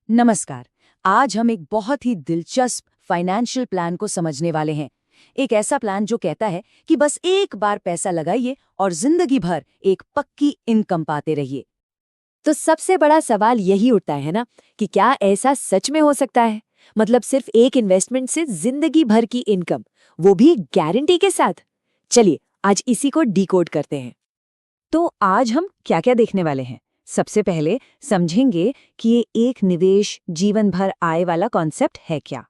नमस्कार। आज हम एक बहुत ही दिलचस्प फाइनेंशियल प्लान को समझने वाले हैं। एक ऐसा प्लान जो कहता है कि बस एक बार पैसा लगाइए और जिंदगी भर एक पक्की इनकम पाते रहिए। तो सबसे बड़ा सवाल यही उठता है ना कि क्या ऐसा सच में हो सकता है। मतलब सिर्फ एक इन्वेस्टमेंट से जिंदगी भर की इनकम, वो भी गारंटी के साथ। चलिए आज इसी को डिकोड करते हैं। तो आज हम क्या क्या देखने वाले हैं। सबसे पहले समझेंगे कि ये एक निवेश जीवन भर आय वाला कॉन्सेप्ट है क्या।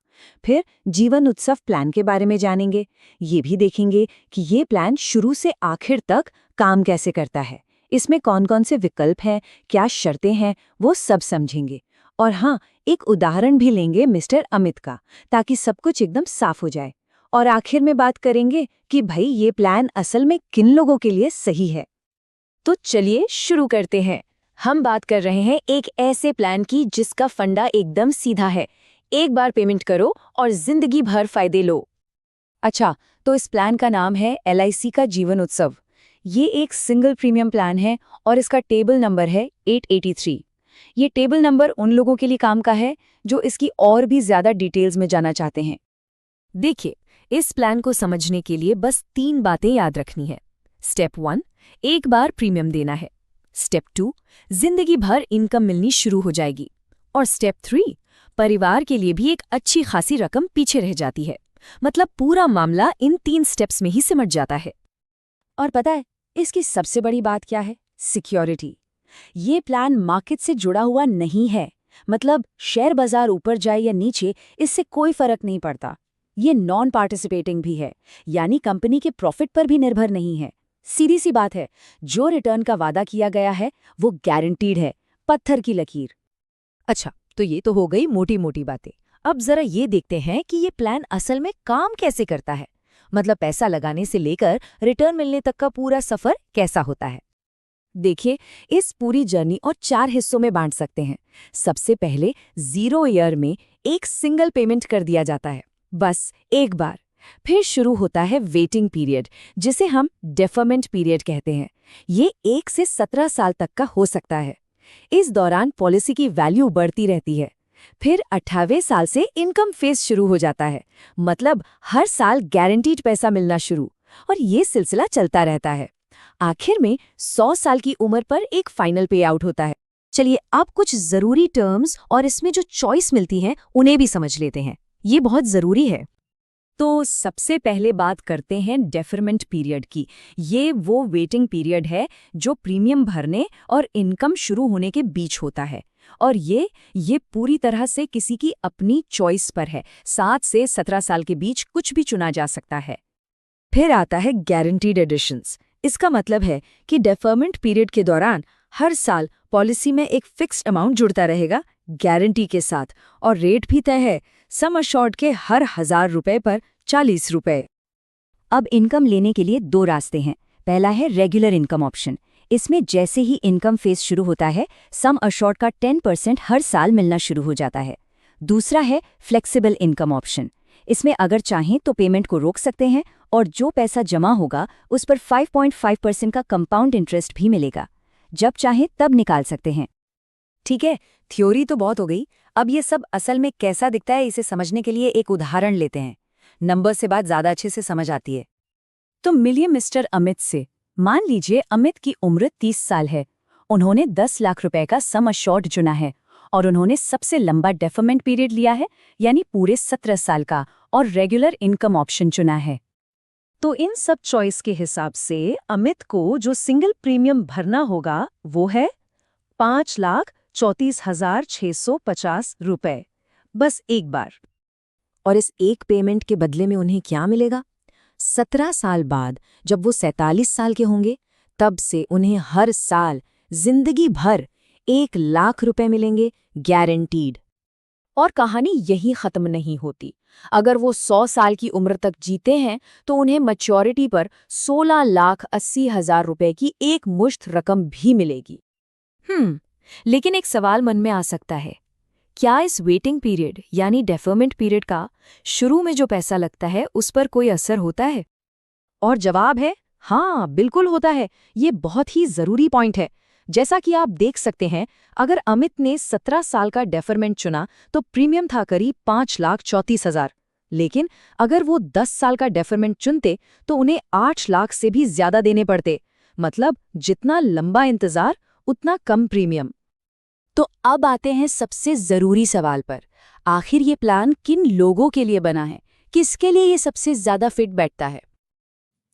फिर जीवन उत्सव प्लान के बारे में जानेंगे। ये भी देखेंगे कि ये प्लान शुरू से आखिर तक काम कैसे करता है, इसमें कौन कौन से विकल्प हैं, क्या शर्तें हैं, वो सब समझेंगे। और हाँ, एक उदाहरण भी लेंगे मिस्टर अमित का, ताकि सब कुछ एकदम साफ हो जाए। और आखिर में बात करेंगे कि भाई ये प्लान असल में किन लोगों के लिए सही है। तो चलिए शुरू करते हैं। हम बात कर रहे हैं एक ऐसे प्लान की जिसका फंडा एकदम सीधा है। एक बार पेमेंट करो और जिंदगी भर फायदे लो। अच्छा, तो इस प्लान का नाम है LIC का जीवन उत्सव। ये एक सिंगल प्रीमियम प्लान है और इसका टेबल नंबर है 883। ये टेबल नंबर उन लोगों के लिए काम का है जो इसकी और भी ज्यादा डिटेल्स में जाना चाहते हैं। देखिए, इस प्लान को समझने के लिए बस 3 बातें याद रखनी है। स्टेप 1, एक बार प्रीमियम देना है। स्टेप 2, जिंदगी भर इनकम मिलनी शुरू हो जाएगी। और स्टेप 3, परिवार के लिए भी एक अच्छी खासी रकम पीछे रह जाती है। मतलब पूरा मामला इन 3 स्टेप्स में ही सिमट जाता है। और पता है इसकी सबसे बड़ी बात क्या है? सिक्योरिटी। ये प्लान मार्केट से जुड़ा हुआ नहीं है। मतलब शेयर बाजार ऊपर जाए या नीचे, इससे कोई फर्क नहीं पड़ता। ये नॉन पार्टिसिपेटिंग भी है, यानी कंपनी के प्रॉफिट पर भी निर्भर नहीं है। सीधी सी बात है, जो रिटर्न का वादा किया गया है वो गारंटीड है, पत्थर की लकीर। अच्छा, तो ये तो हो गई मोटी मोटी बातें। अब जरा ये देखते हैं कि ये प्लान असल में काम कैसे करता है। मतलब पैसा लगाने से लेकर रिटर्न मिलने तक का पूरा सफर कैसा होता है। देखिए, इस पूरी जर्नी और 4 हिस्सों में बांट सकते हैं। सबसे पहले 0 ईयर में एक सिंगल पेमेंट कर दिया जाता है, बस एक बार। फिर शुरू होता है वेटिंग पीरियड, जिसे हम डेफरमेंट पीरियड कहते हैं। ये 1 से 17 साल तक का हो सकता है। इस दौरान पॉलिसी की वैल्यू बढ़ती रहती है। फिर 18वें साल से इनकम फेज शुरू हो जाता है। मतलब हर साल गारंटीड पैसा मिलना शुरू, और ये सिलसिला चलता रहता है। आखिर में 100 साल की उम्र पर एक फाइनल पे आउट होता है। चलिए अब कुछ जरूरी टर्म्स और इसमें जो चॉइस मिलती है उन्हें भी समझ लेते हैं। ये बहुत जरूरी है। तो सबसे पहले बात करते हैं डेफरमेंट पीरियड की। ये वो वेटिंग पीरियड है जो प्रीमियम भरने और इनकम शुरू होने के बीच होता है। और ये पूरी तरह से किसी की अपनी चॉइस पर है। 7 से 17 साल के बीच कुछ भी चुना जा सकता है। फिर आता है गारंटीड एडिशंस। इसका मतलब है कि डेफरमेंट पीरियड के दौरान हर साल पॉलिसी में एक फिक्स्ड अमाउंट जुड़ता रहेगा, गारंटी के साथ, और रेट भी तय है। सम अशॉर्ड के हर 1000 रुपए पर 40 रुपए। अब इनकम लेने के लिए 2 रास्ते हैं। पहला है रेगुलर इनकम ऑप्शन। इसमें जैसे ही इनकम फेज शुरू होता है, सम अशॉर्ड का 10% हर साल मिलना शुरू हो जाता है। दूसरा है फ्लेक्सिबल इनकम ऑप्शन। इसमें अगर चाहें तो पेमेंट को रोक सकते हैं और जो पैसा जमा होगा उस पर 5.5% का कंपाउंड इंटरेस्ट भी मिलेगा। जब चाहें तब निकाल सकते हैं। ठीक है, थ्योरी तो बहुत हो गई। अब ये सब असल में कैसा दिखता है, इसे समझने के लिए एक उदाहरण लेते हैं। नंबर से बात ज्यादा अच्छे से समझ आती है। तो मिलिए मिस्टर अमित से। मान लीजिए अमित की उम्र 30 साल है। उन्होंने 10 लाख रुपए का सम अशॉर्ड चुना है और उन्होंने सबसे लंबा डेफरमेंट पीरियड लिया है, यानी पूरे 17 साल का, और रेगुलर इनकम ऑप्शन चुना है। तो इन सब चॉइस के हिसाब से अमित को जो सिंगल प्रीमियम भरना होगा वो है 5,34,650 रुपए, बस एक बार। और इस एक पेमेंट के बदले में उन्हें क्या मिलेगा? 17 साल बाद जब वो 47 साल के होंगे, तब से उन्हें हर साल जिंदगी भर 1 लाख रुपए मिलेंगे, गारंटीड। और कहानी यहीं खत्म नहीं होती। अगर वो 100 साल की उम्र तक जीते हैं तो उन्हें मैच्योरिटी पर 16,80,000 रुपए की एक मुश्त रकम भी मिलेगी। लेकिन एक सवाल मन में आ सकता है, क्या इस वेटिंग पीरियड यानी डेफरमेंट पीरियड का शुरू में जो पैसा लगता है उस पर कोई असर होता है? और जवाब है हाँ, बिल्कुल होता है। ये बहुत ही जरूरी पॉइंट है। जैसा कि आप देख सकते हैं, अगर अमित ने 17 साल का डेफरमेंट चुना तो प्रीमियम था करीब 5,34,000। लेकिन अगर वो 10 साल का डेफरमेंट चुनते तो उन्हें 8 लाख से भी ज्यादा देने पड़ते। मतलब जितना लंबा इंतजार उतना कम प्रीमियम। तो अब आते हैं सबसे ज़रूरी सवाल पर। आखिर ये प्लान किन लोगों के लिए बना है? किसके लिए ये सबसे ज़्यादा फिट बैठता है?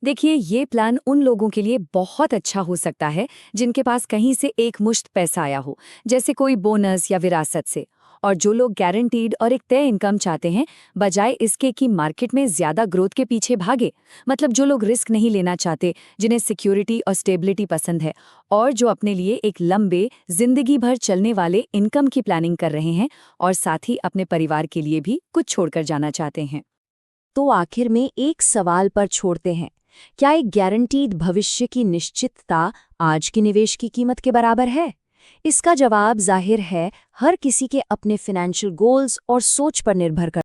देखिए, ये प्लान उन लोगों के लिए बहुत अच्छा हो सकता है जिनके पास कहीं से एक मुश्त पैसा आया हो, जैसे कोई बोनस या विरासत से। और जो लोग गारंटीड और एक तय इनकम चाहते हैं, बजाय इसके कि मार्केट में ज्यादा ग्रोथ के पीछे भागे। मतलब जो लोग रिस्क नहीं लेना चाहते, जिन्हें सिक्योरिटी और स्टेबिलिटी पसंद है, और जो अपने लिए एक लंबे, जिंदगी भर चलने वाले इनकम की प्लानिंग कर रहे हैं और साथ ही अपने परिवार के लिए भी कुछ छोड़कर जाना चाहते हैं। तो आखिर में एक सवाल पर छोड़ते हैं, क्या एक गारंटीड भविष्य की निश्चितता आज के निवेश की कीमत के बराबर है? इसका जवाब जाहिर है हर किसी के अपने फाइनेंशियल गोल्स और सोच पर निर्भर करता है।